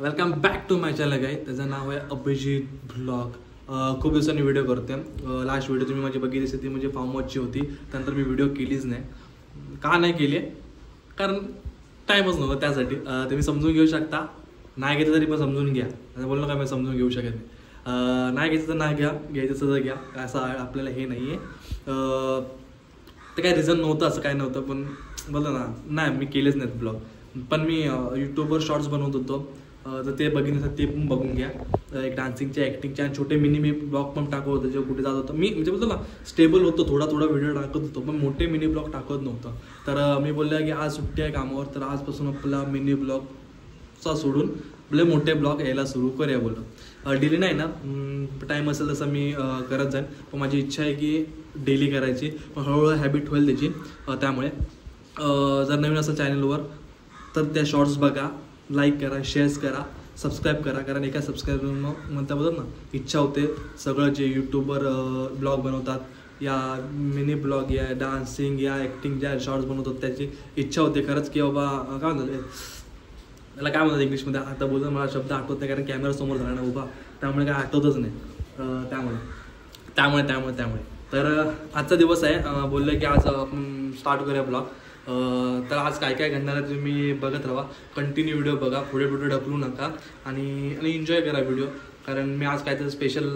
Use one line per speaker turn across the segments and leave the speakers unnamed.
Welcome back to my channel guys. त्याचं नाव आहे अभिजित ब्लॉग. खूप दिवसांनी व्हिडिओ करते. लास्ट व्हिडिओ तुम्ही माझी बघितली असेल ती म्हणजे फार्म वॉचची होती. त्यानंतर मी व्हिडिओ केलीच नाही. का नाही केली आहे? कारण टाईमच नव्हता त्यासाठी. तुम्ही समजून घेऊ शकता. नाही घेतलं तरी पण समजून घ्या. आता बोललो का मी समजून घेऊ शकत नाही. नाही घ्यायचं तर नाही घ्या, घ्यायचं तर घ्या. असं आपल्याला हे नाही आहे. ते काय रिझन नव्हतं, असं काय नव्हतं. पण बोलतो ना, नाही मी केलेच नाहीत ब्लॉग. पण मी यूट्यूबवर शॉर्ट्स बनवत होतो. तर ते बघण्यासाठी ते पण बघून घ्या. एक डान्सिंगचे, ॲक्टिंगचे आणि छोटे मिनी मी ब्लॉग पण टाकत होतो. जेव्हा कुठे जात होतं मी, म्हणजे बोलतो ना, स्टेबल होतो. थोडा व्हिडिओ टाकत होतो, पण मोठे मिनी ब्लॉग टाकत नव्हतं. तर मी बोललो की आज सुट्टी आहे कामावर, तर आजपासून आपला मिनी ब्लॉगचा सोडून आपले मोठे ब्लॉग यायला सुरू करूया बोललो. डेली नाही ना, टाईम असेल तसं मी करत जाईन. पण माझी इच्छा आहे की डेली करायची, पण हळूहळू हॅबिट होईल त्याची. त्यामुळे जर नवीन असेल चॅनलवर तर त्या शॉर्ट्स बघा, लाईक करा, शेअर्स करा, सबस्क्राईब करा. कारण एका सबस्क्राईबरनं म्हणता बोलत ना, इच्छा होते सगळं जे यूट्यूबवर ब्लॉग बनवतात या मिनी ब्लॉग या डान्सिंग या ॲक्टिंग ज्या शॉर्ट्स बनवतात त्याची इच्छा होते खरंच की बाबा काय म्हणतात त्याला, काय म्हणतात इंग्लिशमध्ये, आता बोलतो मला शब्द आठवत नाही कारण कॅमेरासमोर झाला ना उभा, त्यामुळे काय आठवतच नाही. त्यामुळे तर आजचा दिवस आहे. बोललं की आज आपण स्टार्ट करूया ब्लॉग. तर आज काय काय घडणार आहे तुम्ही बघत राहा. कंटिन्यू व्हिडिओ बघा, पुढे ढकलू नका आणि एन्जॉय करा व्हिडिओ. कारण मी आज काहीतरी स्पेशल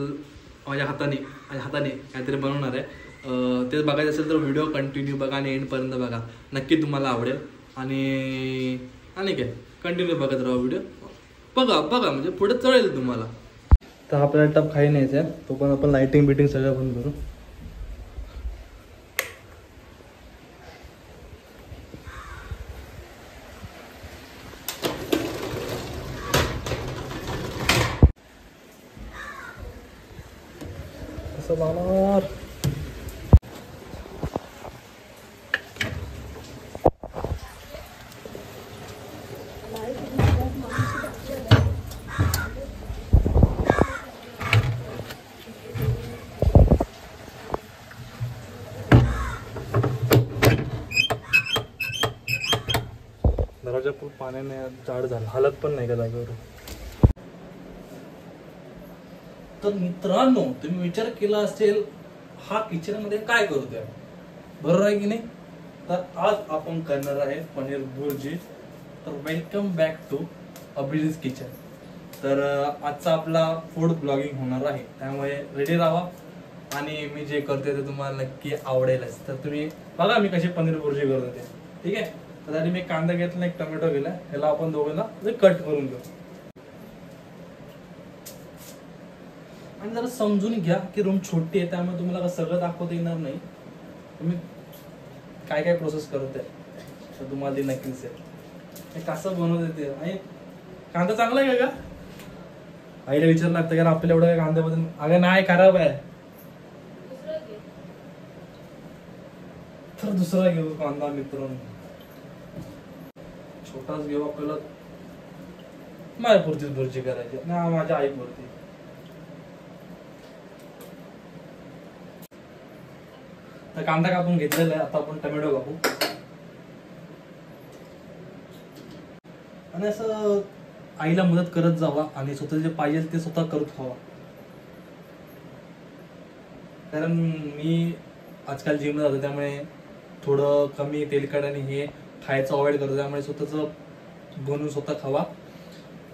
माझ्या हाताने काहीतरी बनवणार आहे. ते बघायचं असेल तर व्हिडिओ कंटिन्यू बघा आणि एंडपर्यंत बघा, नक्की तुम्हाला आवडेल. आणि काय कंटिन्यू बघत राहा व्हिडिओ. बघा म्हणजे पुढे चढेल तुम्हाला. तर आपल्याला टप खाई न्यायचं आहे, तो पण आपण लाईटिंग बिटिंग सगळं बंद करू. असं जाणार दरवाजा पूर्ण पाण्याने जाड झाला, हालत पण नाही का जागेवर. तर मित्रांनो, तुम्ही विचार केला असेल हा किचन मध्ये काय करतोय, बरोबर आहे की नाही? तर आज आपण करणार आहे पनीर भुर्जी. तर welcome back to Abhijit kitchen. तर आजचा आपला फूड ब्लॉगिंग होणार आहे, त्यामुळे रेडी राहा आणि मी जे करते ते तुम्हाला नक्की आवडेलच. तर तुम्ही बघा मी कशी पनीर भुर्जी करतो ते. ठीक आहे. तर मी कांदा घेतला, एक टोमॅटो गेला, ह्याला आपण दोघांना कट करून घेऊ. आणि जरा समजून घ्या की रूम छोटी आहे, त्यामुळे तुम्हाला सगळं दाखवता येणार नाही. तुम्ही काय काय प्रोसेस करत आहे तर तुम्हाला ते नक्कीच आहे. कसं बनवत येते. आणि कांदा चांगला आहे का? आईला विचार लागतं कारण आपल्याला एवढं काय कांद्याबद्दल. अगं नाही, खराब आहे. तर दुसरा घेऊ कांदा मित्रांनो, छोटाच घेऊ. आपल्याला माझ्या पुरतीच भुर्जी करायची ना, माझ्या आई पुरती. तर कांदा कापून घेतलेला आहे, आता आपण टोमॅटो कापू. आणि असं आईला मदत करत जावा आणि स्वतः जे पाहिजे ते स्वतः करत खावा. कारण मी आजकाल जिमला जातो, त्यामुळे थोडं कमी तेलकट आणि हे खायचं अवॉइड करतो. त्यामुळे स्वतःच बनवून स्वतः खावा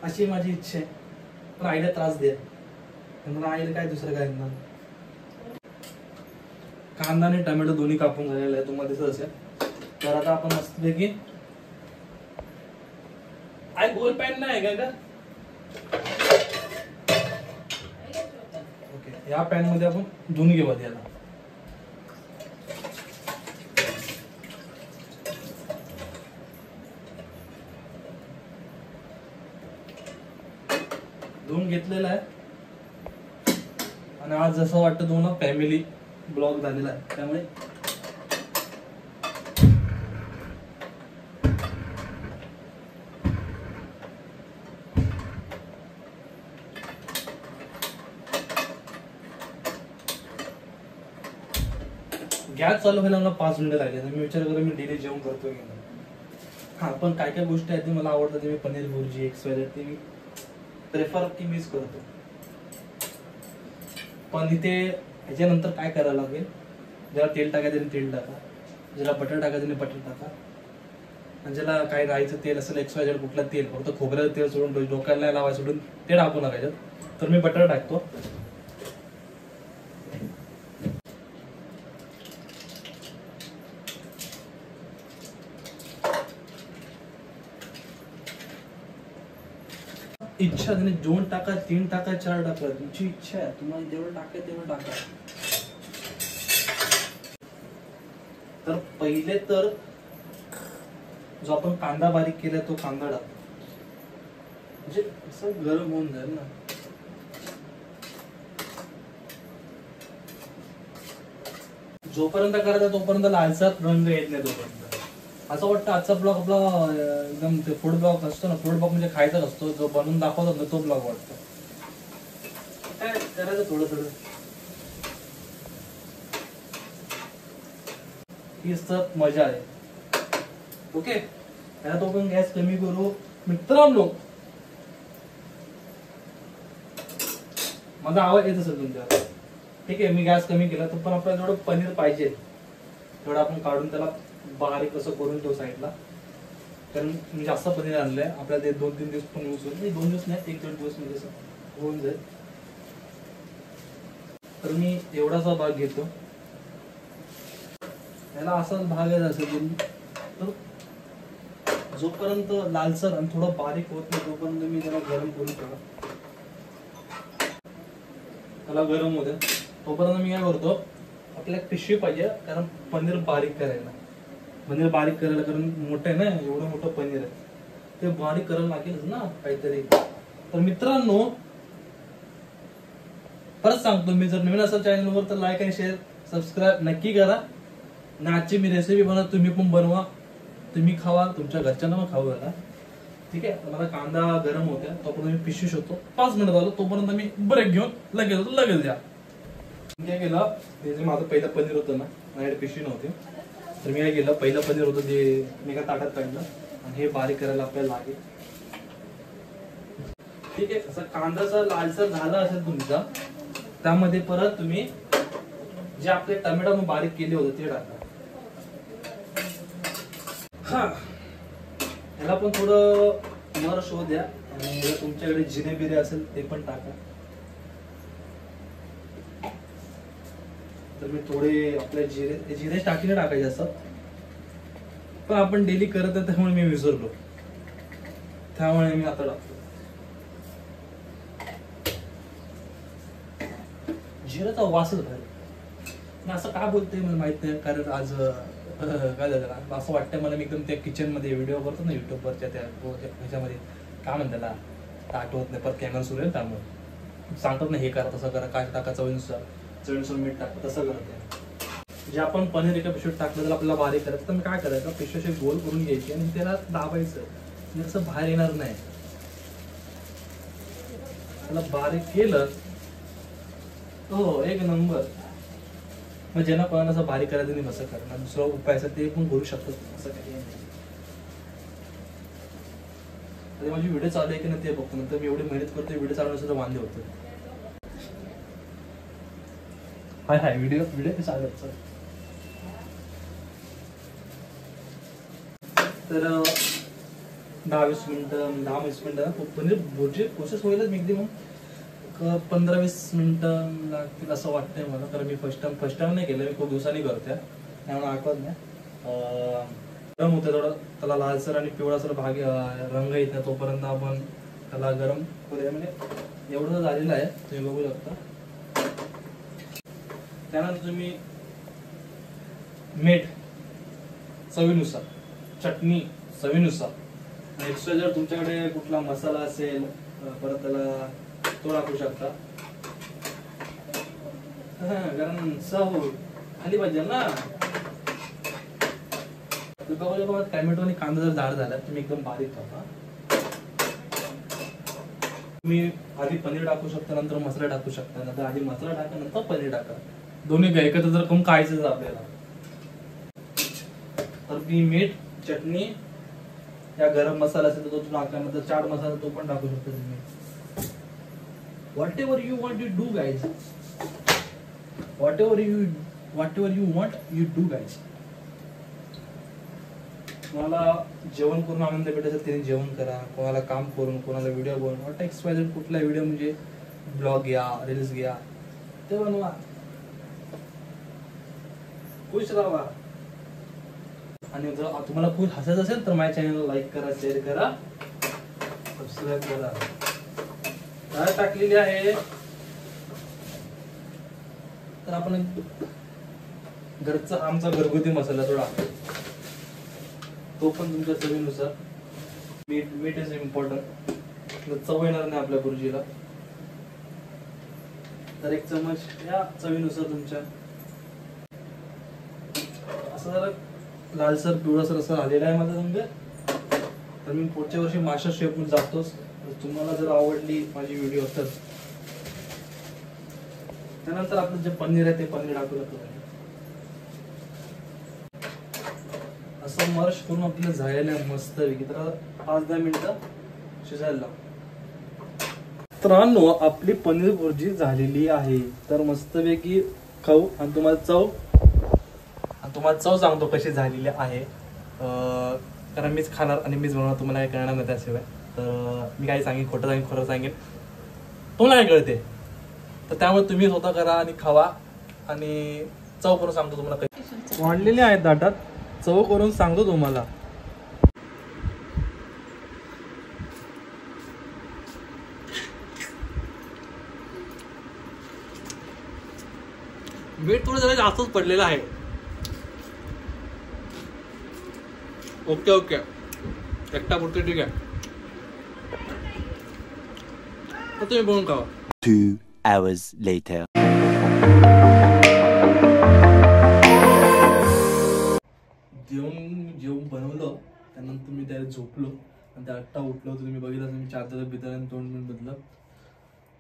अशी माझी इच्छा आहे. पण आईला त्रास द्या, आईला काय दुसरं काय नाही. कांदा आणि टोमॅटो दोन्ही कापून झालेला आहे, तुम्हाला दिसत असेल. तर आता आपण मस्तपैकी, आई गोल पॅन नाही का? ओके, या पॅन मध्ये आपण धुवून घेऊ याला. धुवून घेतलेला आहे. आणि आज जसं वाटतं तुम्हाला फॅमिली ब्लॉग झालेला आहे, त्यामुळे गॅस चालू व्हायला मला 5 मिनिटं लागले. मी विचार करतो मी डेली जेवण करतोय की नाही. हां, पण काय काय गोष्टी आहेत ते मला आवडतात. ते मी पनीर भुर्जी XYZ ते मी प्रेफर की मीच करतो. पण इथे ह्याच्यानंतर काय करायला लागेल, ज्याला तेल टाकायचं तेल टाका, ज्याला बटर टाकायचं बटर टाका, आणि ज्याला काय राहायचं तेल असेल एक्स्ट्रा कुठलं तेल, फक्त खोबऱ्याचं तेल सोडून डोक्याला लावायचं सोडून ते टाकू नका. तर मी बटर टाकतो. इच्छा त्याने 2 टाका, 3 टाका, 4 टाका, तुमची इच्छा आहे. तुम्हाला जेवढं टाकायचं तेवढं टाका. तर पहिले तर जो आपण कांदा बारीक केलाय तो कांदा टाक, म्हणजे असं गरम होऊन जाईल ना. जोपर्यंत करायचा तोपर्यंत लालसर रंग येत नाही. तोपर्यंत असं वाटतं आजचा ब्लॉग आपला एकदम ते फूड ब्लॉग असतो ना, फूड ब्लॉग म्हणजे खायचा नसतो, जो बनवून दाखवतात ना तो ब्लॉग वाटतो. काय करायचं थोडं थोडं, हीच तर मजा आहे. ओके, आता तो पण गॅस कमी करू. मित्रांनो, माझा आवाज येत असेल तुमच्या, ठीक आहे. मी गॅस कमी केला. तर पण आपल्याला जेवढं पनीर पाहिजे तेवढं आपण काढून त्याला बारीक कसं करून ठेवू साईडला. कारण मी जास्त पनीर आणलंय, आपल्याला ते 2-3 दिवस पण यूज होईल. 2 दिवस नाही, 1-2 दिवस म्हणजे असं होऊन जाईल. तर मी एवढासा भाग घेतो. याला असाच भाग आहे असेल तर जोपर्यंत लालसर आणि थोडं बारीक होत नाही तोपर्यंत मी त्याला गरम करून ठेवा. त्याला गरम होते तोपर्यंत मी काय करतो, आपल्याला पिशवी पाहिजे कारण पनीर बारीक करायला. कारण मोठं आहे ना, एवढं मोठं पनीर आहे, ते बारीक करायला लागेलच ना काहीतरी. तर मित्रांनो, परत सांगतो, मी जर नवीन असेल चॅनलवर तर लाईक आणि शेअर सबस्क्राईब नक्की करा. आणि आजची मी रेसिपी बनवा, तुम्ही पण बनवा, तुम्ही खावा, तुमच्या घरच्यांना पण खाऊ घाला. ठीक आहे. मला कांदा गरम होत्या तोपर्यंत मी पिशवी शोधतो. 5 मिनिट झालं तोपर्यंत मी ब्रेक घेऊन लगेच द्या. काय केलं, ते जे माझं पहिलं पनीर होतं ना, माझ्याकडे पिशवी नव्हती, तर मी काय केलं, पहिलं पनीर होतं ते मी एका ताटात काढलं आणि हे बारीक करायला आपल्याला लागेल. ठीक आहे. असं कांदाचा लालसर झाला असेल तुमचा, त्यामध्ये परत तुम्ही जे आपले टमॅटो बारीक केले होते ते टाका. हा, ह्याला पण थोडं मर शो द्या. आणि जर तुमच्याकडे जिरे बिरे असेल ते पण टाका. तर मी थोडे आपल्या जिरे टाकीने टाकायचे असतात, पण आपण डेली करत आहे त्यामुळे मी विसरलो, त्यामुळे मी आता टाकतो. जिऱ्याचा वासच भारी. मी असं का बोलतोय मला माहित नाही, कारण आज काय झालं ना, असं वाटतंय मला मी एकदम त्या किचन मध्ये व्हिडिओ करतो ना युट्यूबवरच्या त्या ह्याच्यामध्ये, काय म्हणतात त्याला आठवत नाही, परत कॅमेरा सुरू आहे त्यामुळे सांगतात ना हे करा तसं करा, काय टाका, चवीनुसार मीठ टाका, तसं करते. जे आपण पनीर एका पिशवीत टाकलं तर आपल्याला बारीक करायचं. तर मी काय करायचं, पिशवी गोल करून घ्यायची आणि त्याला दाबायचं, म्हणजे असं बाहेर येणार नाही. त्याला बारीक केलं हो, एक नंबर. मग ज्यांना कोणाला असं बारीक करायचं नाही कसं करणार, दुसरा उपाय असेल ते पण करू शकतो, असं काही नाही. माझी व्हिडिओ चालू आहे की नाही ते बघतो, नंतर मी एवढी मेहनत करतो, व्हिडिओ चालू सुद्धा वांदे होतो. हाय व्हिडिओ चालू आहे. तर 10-20 मिनिटं पनीर भुर्जी प्रोसेस होईलच. मी एकदम 15-20 मिनिटं लागतील असं वाटतंय मला, कारण मी फर्स्ट टाइम नाही केलं, मी खूप दिवसांनी करतोय त्यामुळे आठवत नाही. गरम होतं थोडं, त्याला लालसर आणि पिवळासर भाग रंग येत नाही तोपर्यंत आपण त्याला गरम करूया. म्हणजे एवढं झालेलं आहे तुम्ही बघू शकता. त्यानंतर तुम्ही मीठ चवीनुसार, चटणी चवीनुसार, एक्स्ट्रा जर तुमच्याकडे कुठला मसाला असेल परत त्याला तो टाकू शकता. कारण चव खाली पाहिजे ना. टॅमॅटो आणि कांदा जर जाड झाला तुम्ही एकदम बारीक करा. तुम्ही आधी पनीर टाकू शकता, नंतर मसाला टाकू शकता, नंतर आधी मसाला टाका नंतर पनीर टाका. दोन्ही एकत्र जर करून खायचं आपल्याला तर ती मीठ, चटणी, या गरम मसाला असेल तर तो टाकल्यानंतर चाट मसाला तो पण टाकू शकता तुम्ही. whatever you want you do guys, whatever you want you do guys. कोणाला जेवण करून आनंद भेटायचा त्याने जेवण करा, कोणाला काम करून, कोणाला व्हिडिओ बनवून, वॉट एक्सवायझेड कुठला व्हिडिओ म्हणजे ब्लॉग घ्या, रील्स घ्या, ते बनवा, खुश राहा. आणि जर तुम्हाला खूप हसायचं असेल तर माझ्या चॅनलला लाईक करा, शेअर करा, सबस्क्राईब करा. काय टाकलेली आहे तर आपण घरचा आमचा घरगुती मसाला थोडा, तो पण तुमच्या चवीनुसार. मीठ इज इम्पॉर्टंट, चव येणार नाही आपल्या भुर्जीला, तर 1 चमच या चवीनुसार तुमच्या. असं जरा लालसर पिवळसर असं आलेला आहे माझा रंग. तर मी पुढच्या वर्षी मास्टर शेफमध्ये जातोच. तुम्हाला जर आवडली माझी व्हिडिओ तर त्यानंतर आपलं जे पनीर आहे ते पनीर टाकूया. असं मर्श करून आपल्याला झालेलं आहे मस्त पैकी. तर 5-10 मिनिटं शिजायला लाव. मित्रांनो आपली पनीर भुर्जी झालेली आहे. तर मस्तपैकी खाऊ आणि तुम्हाला चव सांगतो कशी झालेली आहे. कारण मीच खाणार आणि मीच बनवणार, तुम्हाला काय कळणार नाही त्याशिवाय. तर मी काय सांगेन, खोटं सांगेन, खरं सांगेन, तुम्हाला काय कळते. तर त्यामुळे तुम्ही स्वतः करा आणि खावा. आणि चव करून सांगतो तुम्हाला कशी वाढलेली आहेत ताटात. चव करून सांगतो तुम्हाला. मीठ थोडं जरा जास्तच पडलेलं आहे. ओके ओके, एकटा पुरते ठीक आहे. तुम्ही बनवून खावा.
2 hours later.
जेवण बनवलं त्यानंतर मी त्याला झोपलो आणि त्या 8टा उठलो. तुम्ही बघितलं असेल मी चार्जर बितर आणि तोंड पण बदलं.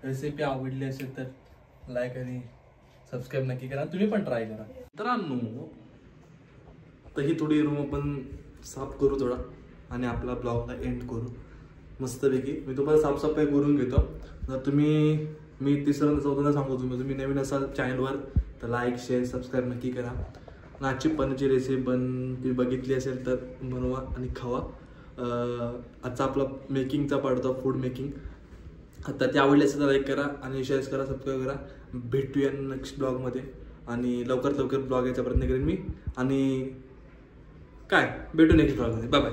रेसिपी आवडली असेल तर लाईक आणि सबस्क्राईब नक्की करा. तुम्ही पण ट्राय करा. मित्रांनो तर ही थोडी रूम आपण साफ करू थोडा आणि आपला ब्लॉगला एंड करू मस्तपैकी. मी तुम्हाला साफसफाई करून घेतो. जर मी 3ऱ्यांदा-4थ्यांदा सांगतो, तुम्ही नवीन असाल चॅनलवर तर लाईक शेअर सबस्क्राईब नक्की करा. आणि आजची पनीरची रेसिपी तुम्ही बघितली असेल तर बनवा आणि खावा. आजचा आपला मेकिंगचा पार्ट होता, फूड मेकिंग. आता ते आवडले असेल तर लाईक करा आणि शेअर करा, सबस्क्राईब करा. भेटूया नेक्स्ट ब्लॉगमध्ये आणि लवकरात लवकर ब्लॉग यायचा प्रयत्न करेन मी. आणि काय भेटू नेक्स्ट ब्लॉगमध्ये. Bye bye.